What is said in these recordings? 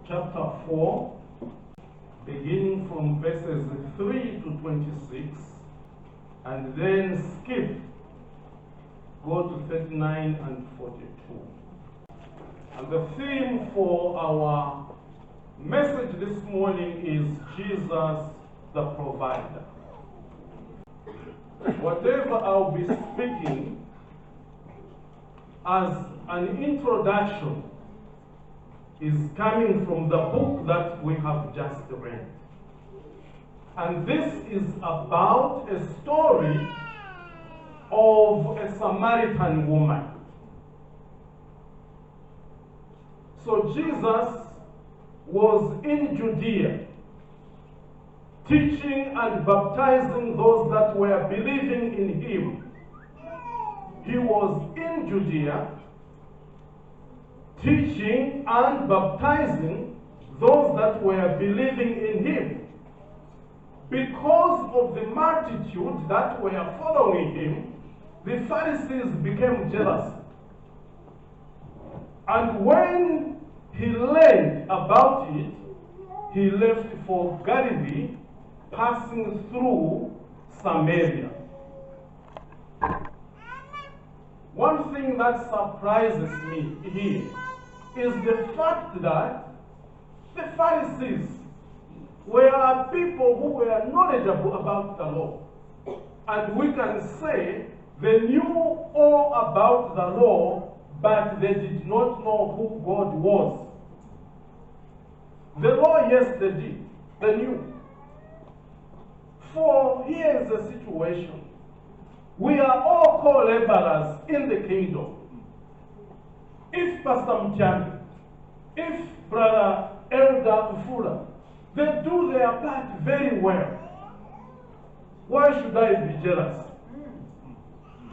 chapter 4, beginning from verses 3 to 26, and then skip, go to 39 and 42. And the theme for our message this morning is Jesus the Provider. Whatever I'll be speaking as an introduction is coming from the book that we have just read. And this is about a story of a Samaritan woman. So Jesus was in Judea, teaching and baptizing those that were believing in him. He was in Judea, teaching and baptizing those that were believing in him. Because of the multitude that were following him, the Pharisees became jealous. And when he learned about it, he left for Galilee, passing through Samaria. One thing that surprises me here is the fact that the Pharisees were people who were knowledgeable about the law. And we can say they knew all about the law, but they did not know who God was. The law, yes, they did. They knew. For here is the situation. We are all co-laborers in the kingdom. If Pastor Mchami, if Brother Elder Ufula, they do their part very well, why should I be jealous?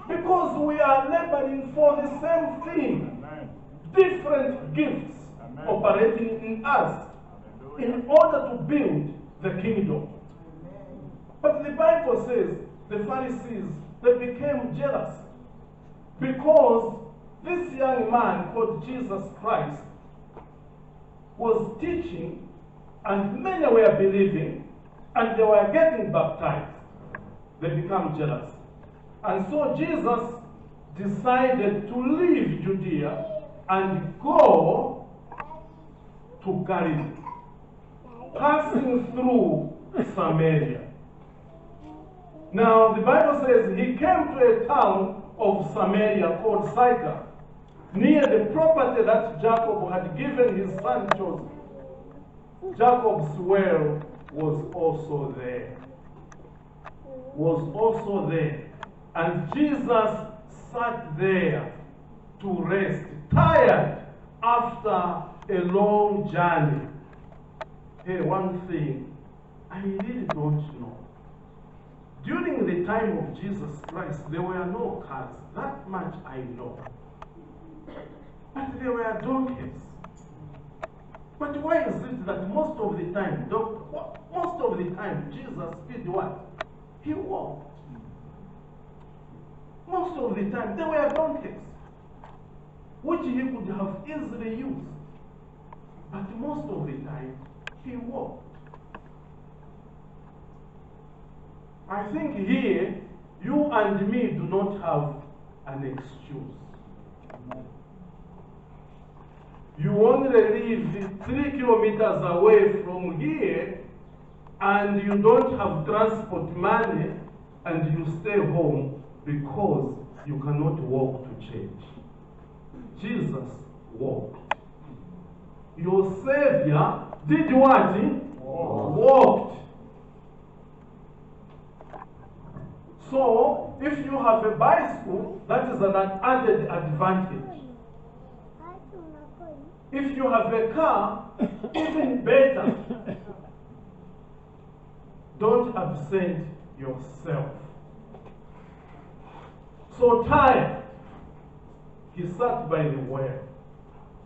Because we are laboring for the same thing. Amen. Different gifts. Amen. Operating in us in order to build the kingdom. Amen. But the Bible says the Pharisees, they became jealous because this young man called Jesus Christ was teaching, and many were believing, and they were getting baptized. They became jealous. And so Jesus decided to leave Judea and go to Galilee, passing through Samaria. Now, the Bible says he came to a town of Samaria called Sychar, near the property that Jacob had given his son Joseph. Jacob's well was also there. And Jesus sat there to rest, tired after a long journey. Hey, one thing I really don't know. During the time of Jesus Christ, there were no cars. That much I know. But there were donkeys. But why is it that most of the time, Jesus did what? He walked. Most of the time, there were donkeys, which he could have easily used. But most of the time, he walked. I think here, you and me do not have an excuse. You only live 3 kilometers away from here, and you don't have transport money, and you stay home because you cannot walk to church. Jesus walked. Your Savior did what? Walked. So, if you have a bicycle, that is an added advantage. If you have a car, even better. Don't absent yourself. So tired, he sat by the well.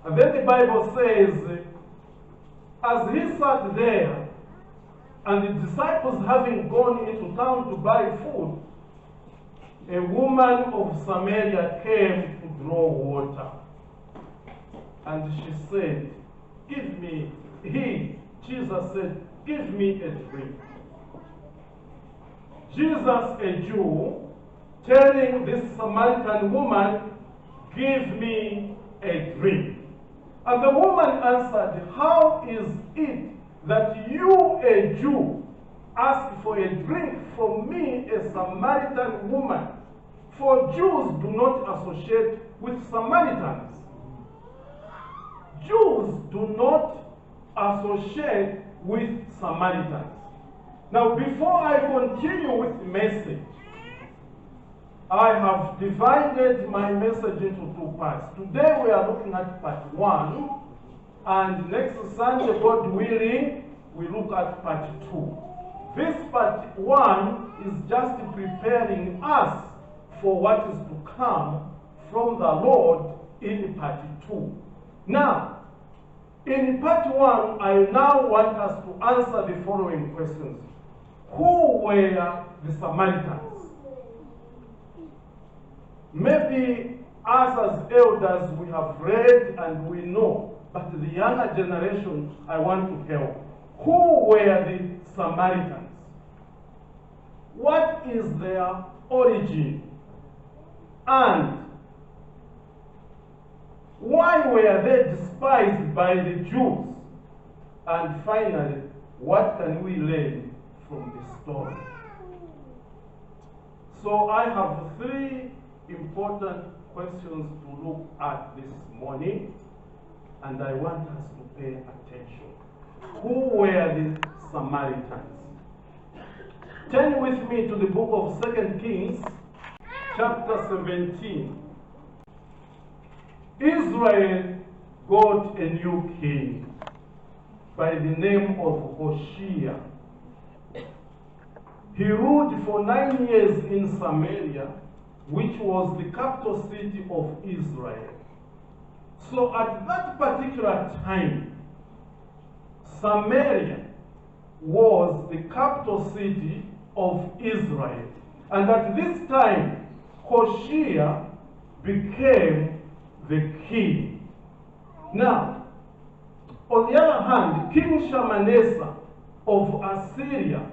And then the Bible says, as he sat there, and the disciples having gone into town to buy food, a woman of Samaria came to draw water. And she said, "Give me Jesus said, give me a drink. Jesus, a Jew, telling this Samaritan woman, give me a drink. And the woman answered, how is it that you, a Jew, ask for a drink from me, a Samaritan woman? For Jews do not associate with Samaritans. Jews do not associate with Samaritans. Now, before I continue with the message, I have divided my message into two parts. Today we are looking at part 1, and next Sunday, God willing, we look at part 2. This part 1 is just preparing us for what is to come from the Lord in part 2. Now, in part 1, I now want us to answer the following questions. Who were the Samaritans? Maybe us as elders, we have read and we know, but the younger generation, I want to help. Who were the Samaritans? What is their origin? And why were they despised by the Jews? And finally, what can we learn from the story? So I have 3 important questions to look at this morning, and I want us to pay attention. Who were the Samaritans? Turn with me to the book of 2 Kings, chapter 17. Israel got a new king by the name of Hoshea. He ruled for 9 years in Samaria, which was the capital city of Israel. So at that particular time, Samaria was the capital city of Israel. And at this time, Hoshea became the king. Now, on the other hand, King Shalmaneser of Assyria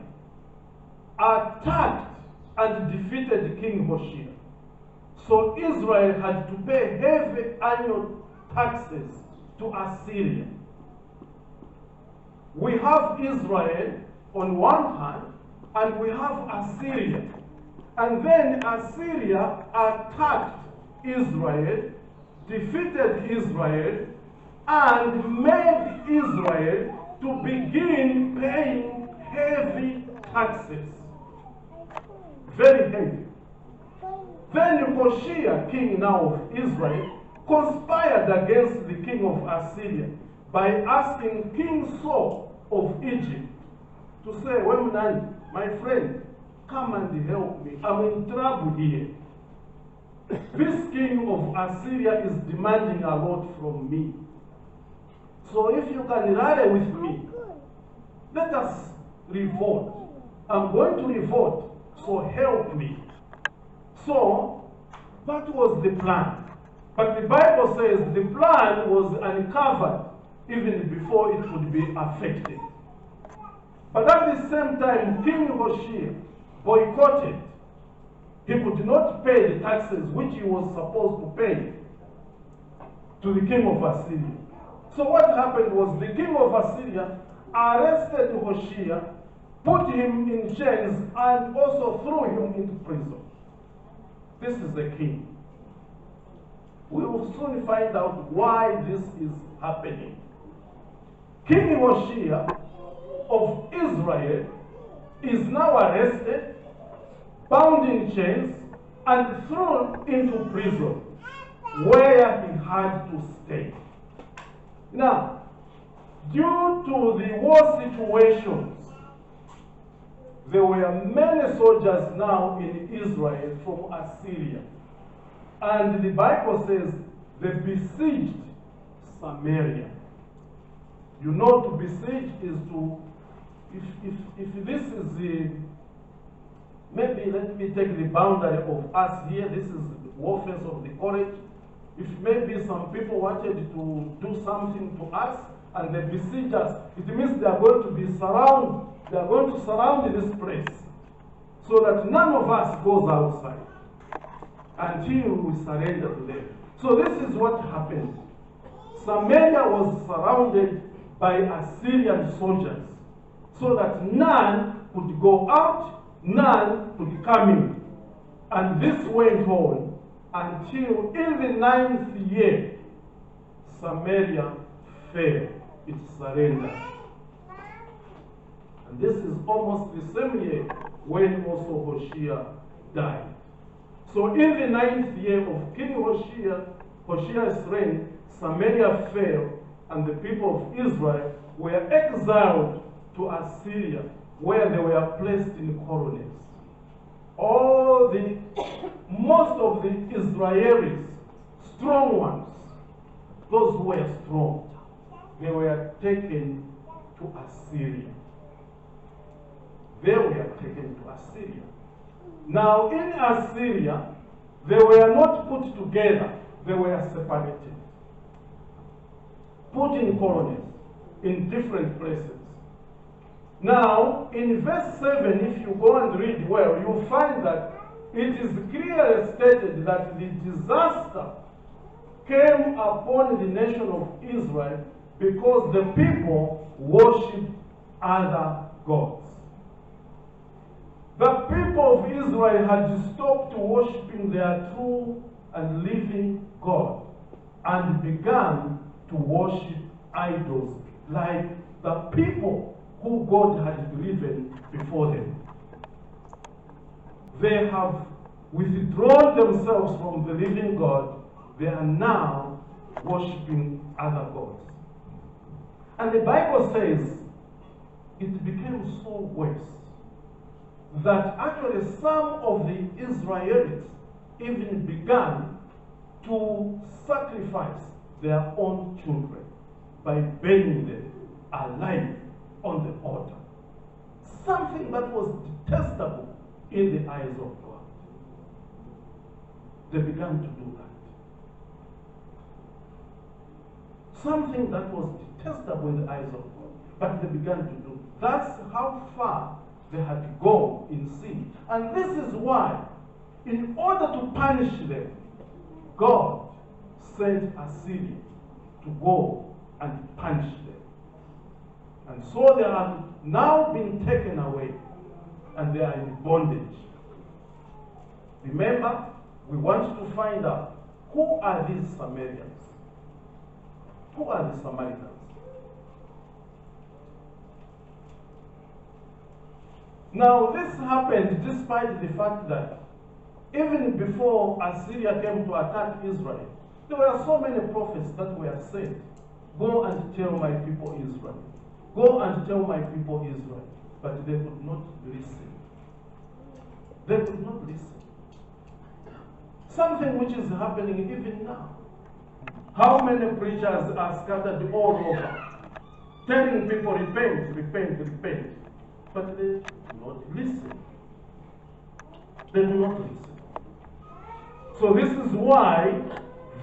attacked and defeated King Hoshea. So Israel had to pay heavy annual taxes to Assyria. We have Israel on one hand, and we have Assyria. And then Assyria attacked Israel, defeated Israel, and made Israel to begin paying heavy taxes. Very heavy. Then Hoshea, king now of Israel, conspired against the king of Assyria by asking King Saul of Egypt to say, Wemnani, my friend, come and help me. I'm in trouble here. This king of Assyria is demanding a lot from me. So if you can rally with me, let us revolt. I'm going to revolt, so help me. So that was the plan. But the Bible says the plan was uncovered even before it could be affected. But at the same time, King Hoshea boycotted. He could not pay the taxes which he was supposed to pay to the king of Assyria. So what happened was the king of Assyria arrested Hoshea, put him in chains, and also threw him into prison. This is the king. We will soon find out why this is happening. King Hoshea of Israel is now arrested, bound in chains, and thrown into prison, where he had to stay. Now, due to the war situations, there were many soldiers now in Israel from Assyria. And the Bible says they besieged Samaria. You know, to besiege is to, if this is the, maybe let me take the boundary of us here, this is the warfare of the courage. If maybe some people wanted to do something to us, and the besiegers, it means they are going to be surrounded. They are going to surround this place so that none of us goes outside until we surrender to them. So this is what happened. Samaria was surrounded by Assyrian soldiers so that none could go out, none could come in. And this went on until in the 9th year, Samaria fell. It surrendered. And this is almost the same year when also Hoshea died. So in the 9th year of King Hoshea's reign, Samaria fell, and the people of Israel were exiled to Assyria, where they were placed in colonies. Most of the Israelis, strong ones, those who were strong, they were taken to Assyria. They were taken to Assyria. Now in Assyria, they were not put together, they were separated. Put in colonies, in different places. Now, in verse 7, if you go and read well, you'll find that it is clearly stated that the disaster came upon the nation of Israel because the people worshipped other gods. The people of Israel had stopped worshiping their true and living God and began to worship idols like the people who God had driven before them. They have withdrawn themselves from the living God. They are now worshiping other gods. And the Bible says it became so worse that actually some of the Israelites even began to sacrifice their own children by burning them alive on the altar. Something that was detestable in the eyes of God. They began to do that. Something that was detestable in the eyes of God, but they began to do. That's how far they had gone in sin. And this is why, in order to punish them, God sent Assyria to go and punish them. And so they have now been taken away and they are in bondage. Remember, we want to find out who are these Samaritans? Who are the Samaritans? Now, this happened despite the fact that even before Assyria came to attack Israel, there were so many prophets that were sent. Go and tell my people Israel. Go and tell my people Israel. But they could not listen. They could not listen. Something which is happening even now. How many preachers are scattered all over, telling people repent, repent, repent. But they do not listen. They do not listen. So this is why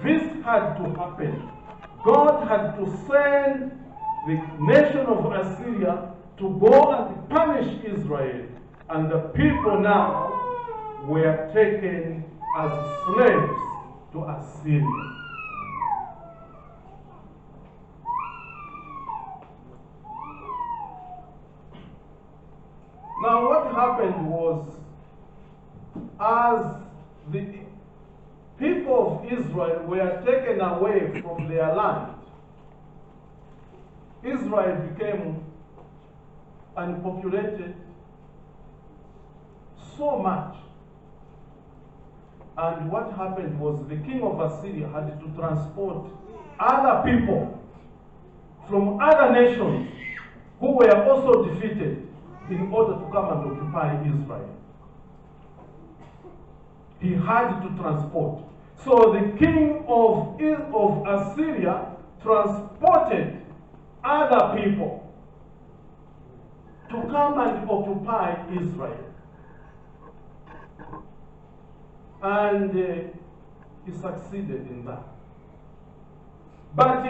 this had to happen. God had to send the nation of Assyria to go and punish Israel. And the people now were taken as slaves to Assyria. Now what happened was, as the people of Israel were taken away from their land, Israel became unpopulated so much. And what happened was the king of Assyria had to transport other people from other nations who were also defeated in order to come and occupy Israel. He had to transport. So the king of Assyria transported other people to come and occupy Israel. And he succeeded in that. But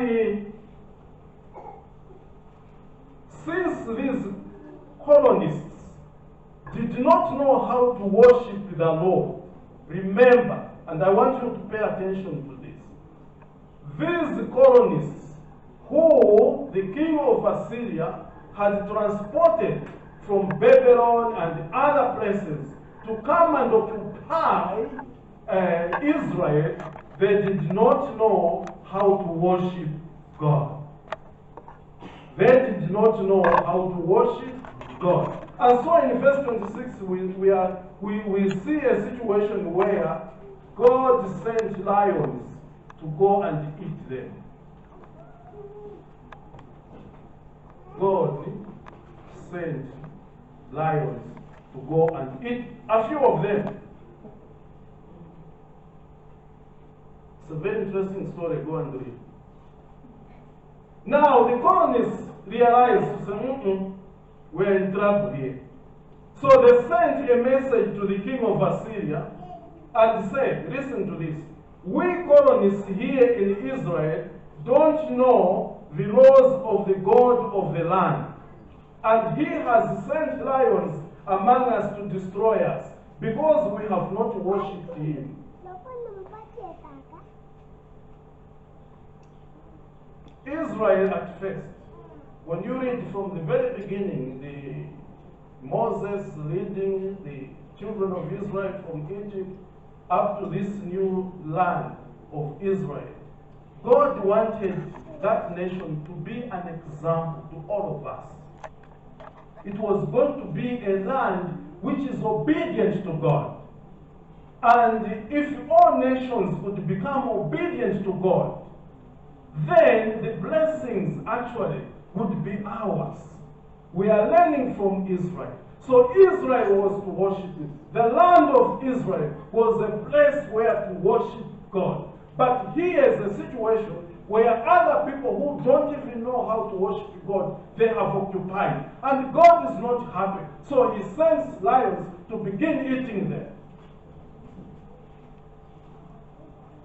since these colonists did not know how to worship the Lord, remember, and I want you to pay attention to this, these colonists who the king of Assyria had transported from Babylon and other places to come and occupy Israel, they did not know how to worship God. They did not know how to worship God. And so in verse 26, we see a situation where God sent lions to go and eat them. God sent lions to go and eat a few of them. It's a very interesting story. Go and read. Now the colonists realized, we're in trouble here. So they sent a message to the king of Assyria and said, listen to this. We colonists here in Israel don't know the laws of the God of the land. And he has sent lions among us to destroy us because we have not worshipped him. Israel at first, when you read from the very beginning, Moses leading the children of Israel from Egypt up to this new land of Israel, God wanted that nation to be an example to all of us. It was going to be a land which is obedient to God. And if all nations would become obedient to God, then the blessings actually would be ours. We are learning from Israel. So Israel was to worship it. The land of Israel was a place where to worship God. But here is a situation where other people who don't even know how to worship God, they have occupied. And God is not happy. So he sends lions to begin eating them.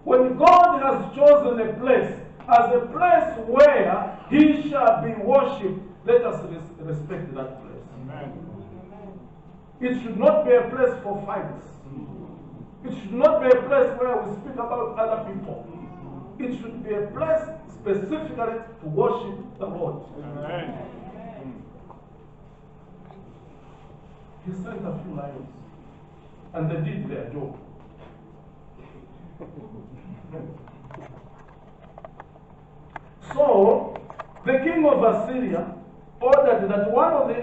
When God has chosen a place as a place where he shall be worshipped, let us respect that place. Amen. It should not be a place for fights. It should not be a place where we speak about other people. It should be a place specifically to worship the Lord. Amen. He sent a few lions, and they did their job. So, the king of Assyria ordered that one of the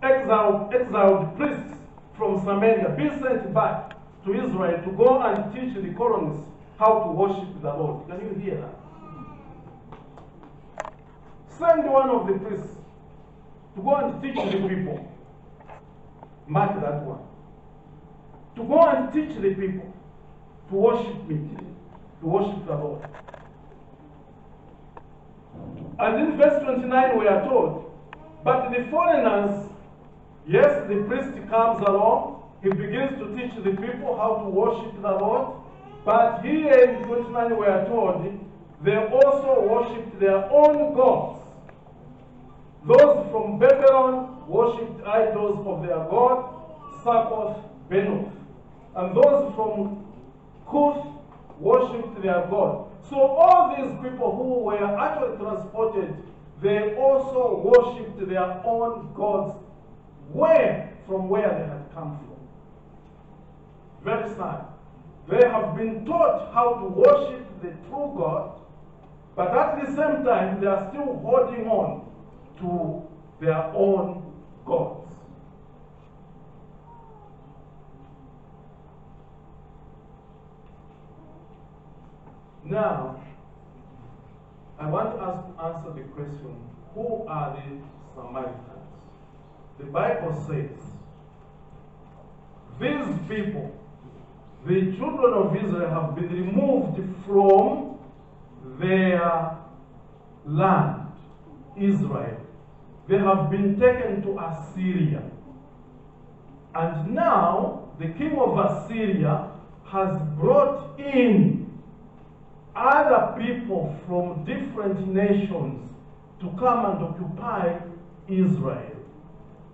exiled priests from Samaria be sent back to Israel to go and teach the colonists how to worship the Lord. Can you hear that? Send one of the priests to go and teach the people. Mark that one. To go and teach the people to worship me, to worship the Lord. And in verse 29 we are told, but the foreigners, yes, the priest comes along, he begins to teach the people how to worship the Lord, but here in 29 we are told, they also worshipped their own gods. Those from Babylon worshipped idols of their god, Succoth, Benoth. And those from Cuth worshipped their god. So all these people who were actually transported, they also worshipped their own gods from where they had come from. Very sad. They have been taught how to worship the true God, but at the same time they are still holding on to their own gods. Now, I want us to answer the question, who are the Samaritans? The Bible says, these people, the children of Israel, have been removed from their land, Israel. They have been taken to Assyria. And now, the king of Assyria has brought in other people from different nations to come and occupy Israel.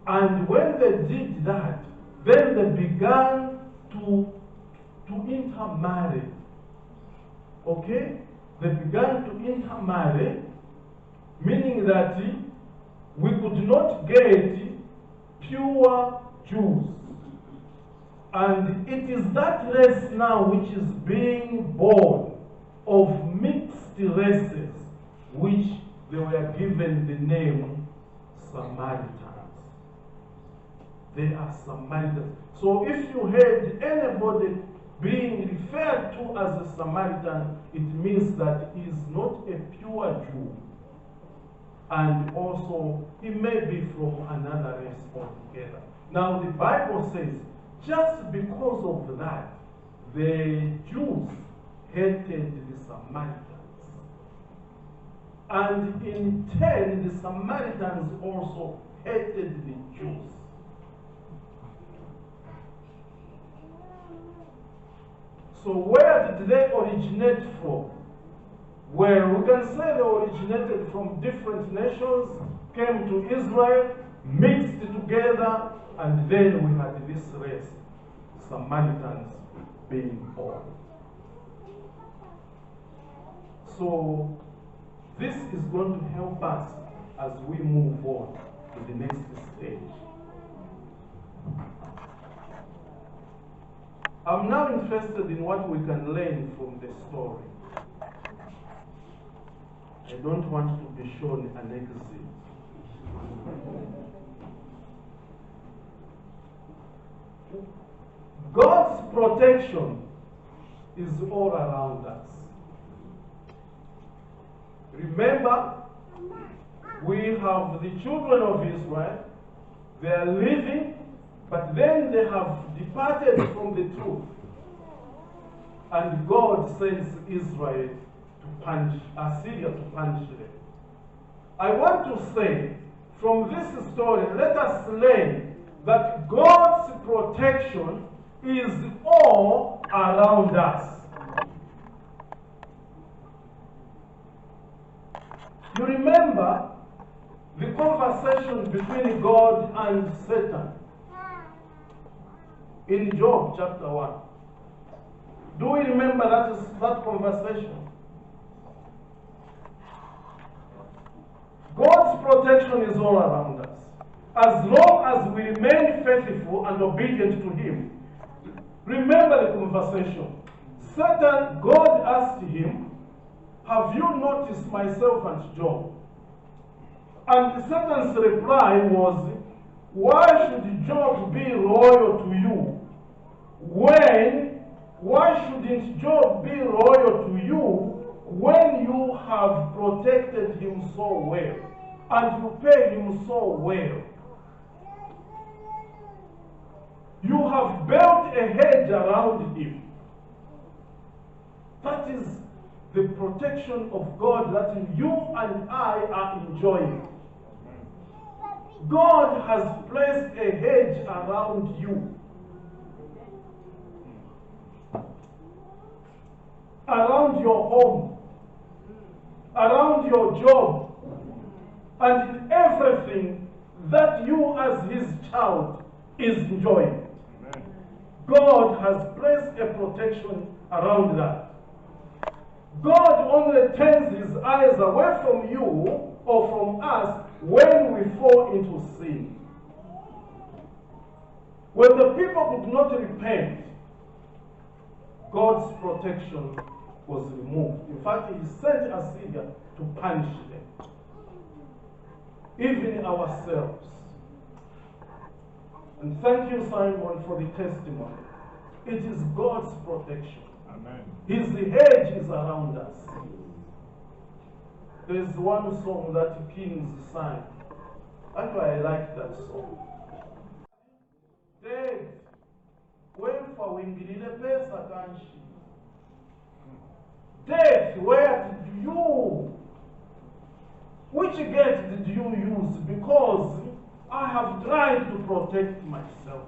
And when they did that, then they began to intermarry. Okay? They began to intermarry, meaning that we could not get pure Jews. And it is that race now which is being born of mixed races, which they were given the name Samaritans. They are Samaritans. So if you heard anybody being referred to as a Samaritan, it means that he is not a pure Jew. And also, he may be from another race altogether. Now, the Bible says, just because of that, the Jews hated the Samaritans. And in turn, the Samaritans also hated the Jews. So where did they originate from? Well, we can say they originated from different nations, came to Israel, mixed together, and then we had this race, Samaritans, being born. So this is going to help us as we move on to the next stage. I'm now interested in what we can learn from the story. I don't want to be shown an exit. God's protection is all around us. Remember, we have the children of Israel. They are living, but then they have departed from the truth. And God sends Israel to punish Assyria, to punish them. I want to say, from this story, let us learn that God's protection is all around us. You remember the conversation between God and Satan in Job chapter 1. Do we remember that conversation? God's protection is all around us. As long as we remain faithful and obedient to Him. Remember the conversation. Satan, God asked him, have you noticed my servant Job? And Satan's reply was, why should Job be loyal to you? Why shouldn't Job be loyal to you when you have protected him so well and you pay him so well? You have built a hedge around him. That is the protection of God that you and I are enjoying. God has placed a hedge around you, around your home, around your job, and in everything that you as His child is enjoying. God has placed a protection around that. God only turns His eyes away from you or from us when we fall into sin. When the people could not repent, God's protection was removed. In fact, He sent Assyria to punish them. Even ourselves. And thank you, Simon, for the testimony. It is God's protection. Amen. His hedge is around us. There's one song that Kings sang. Actually, I like that song. Dead, wherefore wingilile pesa kanshi. Death, where did you? Which gate did you use? Because I have tried to protect myself.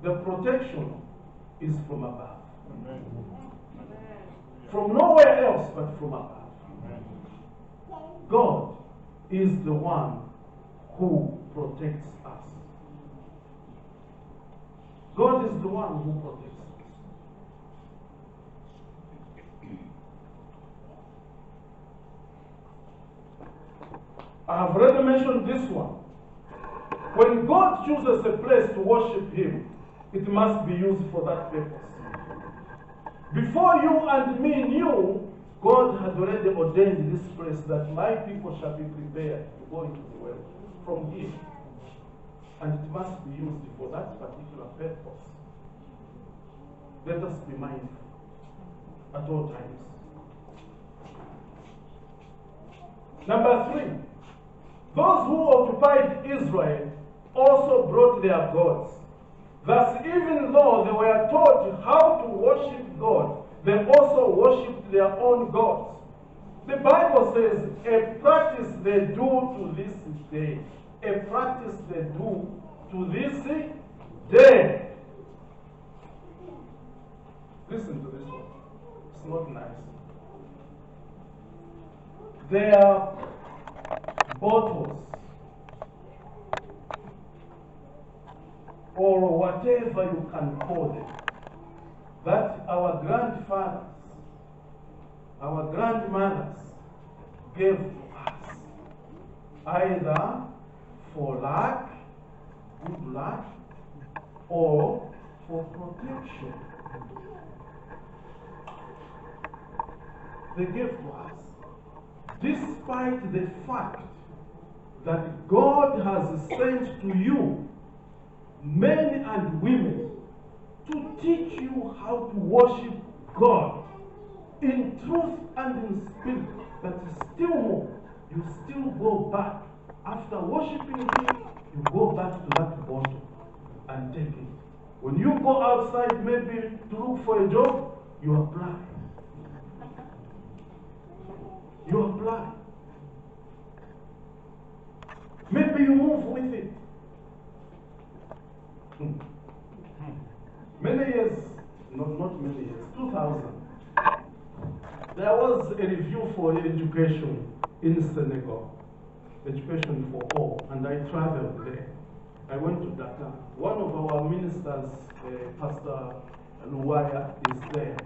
The protection is from above. Amen. from nowhere else but from above. God is the one who protects us. God is the one who protects us. I have already mentioned this one. When God chooses a place to worship Him, it must be used for that purpose. Before you and me knew, God had already ordained this place that my people shall be prepared to go into the world from here. And it must be used for that particular purpose. Let us be mindful at all times. Number 3, those who occupied Israel also brought their gods. Thus, even though they were taught how to worship God, they also worshipped their own gods. The Bible says, a practice they do to this day. A practice they do to this day. Listen to this one. It's not nice. Their bottles, or whatever you can call them, that our grandfathers, our grandmothers gave to us, either for luck, good luck, or for protection. They gave to us, despite the fact that God has sent to you men and women to teach you how to worship God in truth and in spirit. But still more, you still go back. After worshiping Him, you go back to that bottle and take it. When you go outside, maybe to look for a job, you apply. You apply. Maybe you move with it. Many years, not many years, 2000, there was a review for education in Senegal, education for all, and I traveled there. I went to Dakar. One of our ministers, Pastor Luwaya, is there.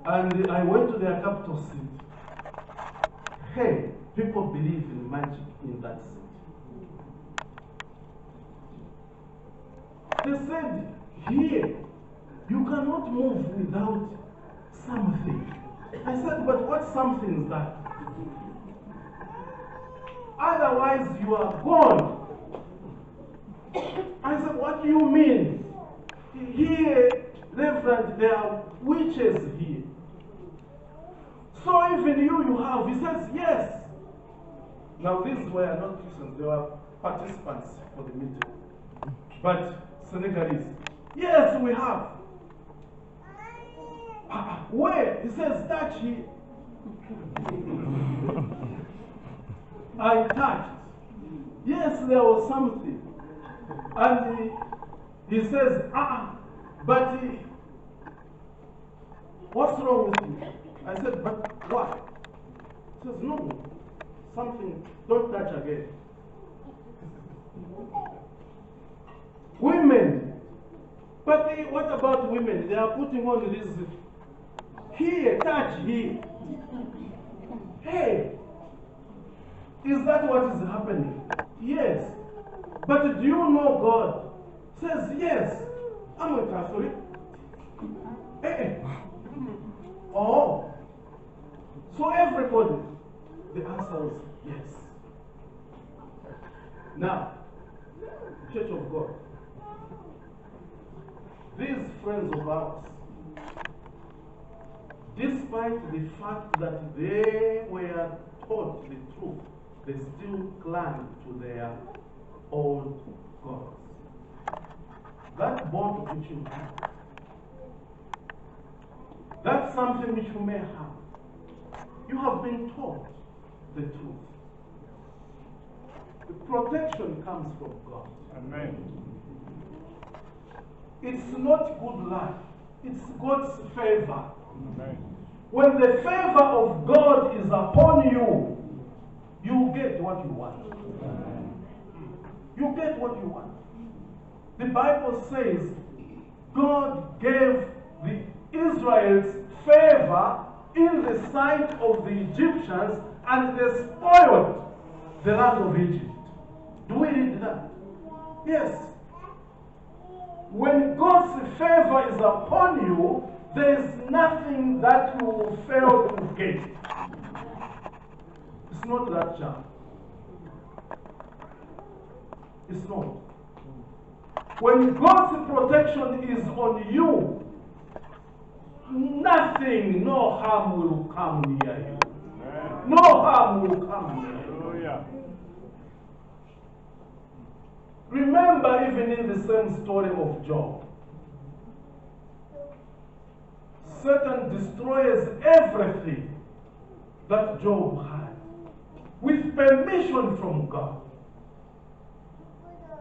And I went to their capital city. Hey, people believe in magic in that city. They said, here, you cannot move without something. I said, but what something is that? Otherwise, you are gone. I said, what do you mean? Here, Reverend, there are witches here. So even you have. He says, yes. Now, these were not Christians, they were participants for the meeting. But Senegalese, yes, we have. Where? He says, touch here. I touched. Yes, there was something. And he says, but what's wrong with you? I said, but what? He says, no, something, don't touch again. Women. But what about women? They are putting on this, here, touch here. Hey, is that what is happening? Yes. But do you know God? Says, yes. I'm a Catholic. Hey. Oh. So everybody, the answer is yes. Now, Church of God, these friends of ours, despite the fact that they were taught the truth, they still clung to their old gods. That bond which you have, that's something which you may have. You have been taught the truth. The protection comes from God. Amen. It's not good luck. It's God's favor When the favor of God is upon you, you get what you want. You get what you want. The Bible says God gave the Israelites favor in the sight of the Egyptians, and they spoiled the land of Egypt. Do we read that? Yes. When God's favor is upon you, there is nothing that you will fail to get. It's not that jump. It's not. When God's protection is on you, nothing, no harm will come near you. No harm will come near you. Remember, even in the same story of Job, Satan destroys everything that Job had with permission from God.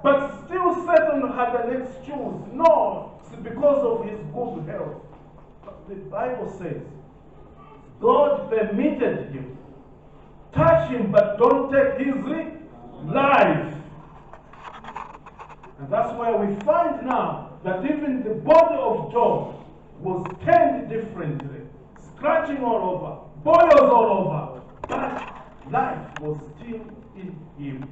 But still Satan had an excuse. No, it's because of his good health. But the Bible says, God permitted him. Touch him, but don't take his life. And that's why we find now that even the body of Job was turned differently. Scratching all over, boils all over. But life was still in him.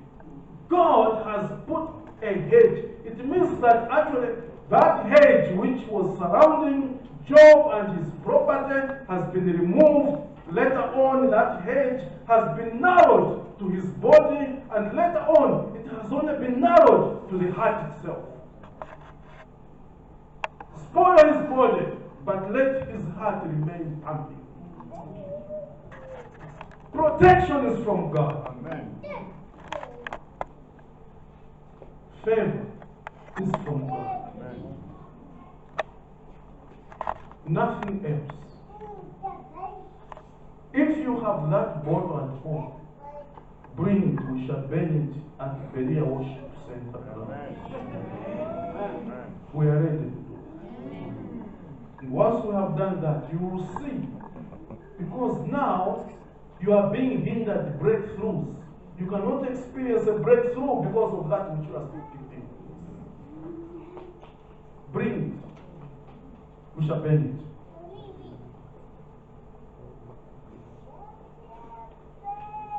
God has put a hedge. It means that actually that hedge which was surrounding Job and his property has been removed. Later on, that hedge has been narrowed to his body, and later on, it has only been narrowed to the heart itself. Spoil his body, but let his heart remain pumping. Protection is from God. Amen. Favor is from God. Amen. Nothing else. If you have that bottle at home, bring it. We shall burn it at Berea Worship Center. Amen. We are ready to do it. And once we have done that, you will see. Because now you are being hindered breakthroughs. You cannot experience a breakthrough because of that which you are still keeping. Bring it. We shall burn it.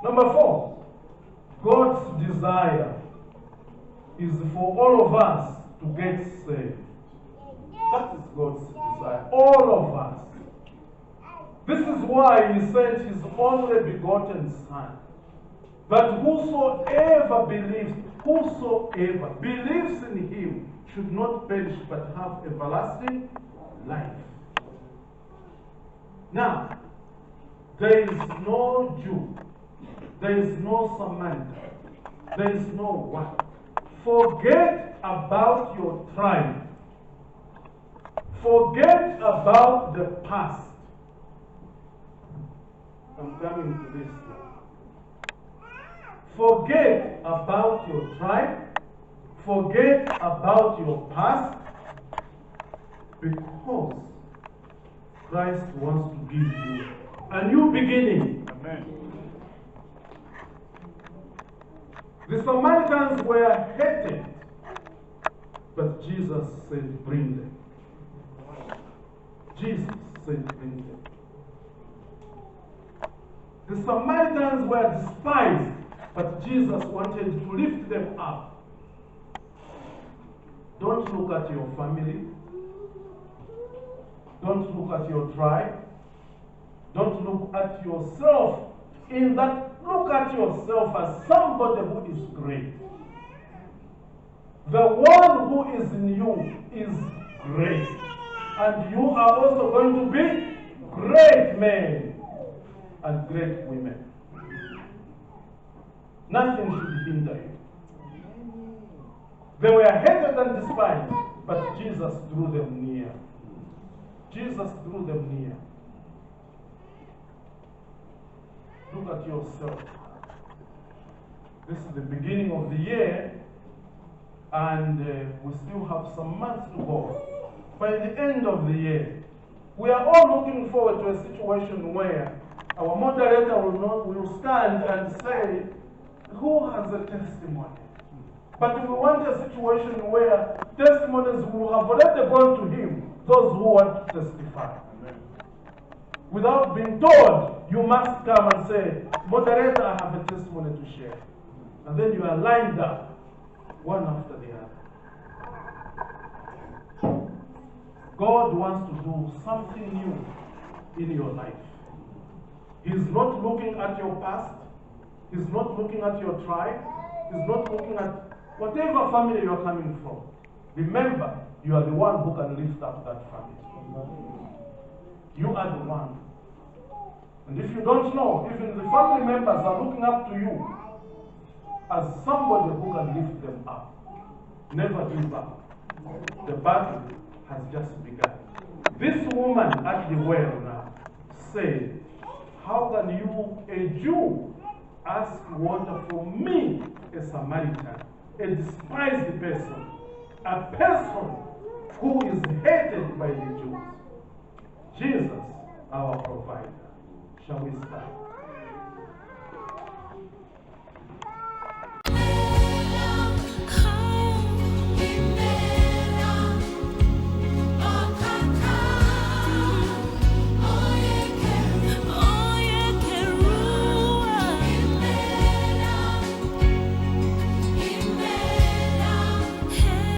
Number 4, God's desire is for all of us to get saved. That is God's desire. All of us. This is why He sent His only begotten Son. That whosoever believes in Him should not perish but have everlasting life. Now, there is no Jew. There is no Samaritan. There is no one. Forget about your tribe. Forget about the past. I'm coming to this now. Forget about your tribe. Forget about your past. Because Christ wants to give you a new beginning. Amen. The Samaritans were hated, but Jesus said, bring them. Jesus said, bring them. The Samaritans were despised, but Jesus wanted to lift them up. Don't look at your family. Don't look at your tribe. Don't look at yourself in that. Look at yourself as somebody who is great. The one who is in you is great. And you are also going to be great men and great women. Nothing should hinder you. They were hated and despised, but Jesus drew them near. Jesus drew them near. Look at yourself. This is the beginning of the year, and we still have some months to go. By the end of the year, We are all looking forward to a situation where our moderator will stand and say, who has a testimony? But we want a situation where testimonies will have already gone to him, those who want to testify. Amen. Without being told, you must come and say, moderator, I have a testimony to share. And then you are lined up, one after the other. God wants to do something new in your life. He's not looking at your past. He's not looking at your tribe. He's not looking at whatever family you're coming from. Remember, you are the one who can lift up that family. You are the one. And if you don't know, even the family members are looking up to you as somebody who can lift them up. Never give up. The battle has just begun. This woman at the well now said, how can you, a Jew, ask water for me, a Samaritan, a despised person, a person who is hated by the Jews? Jesus, our provider. Shall we start?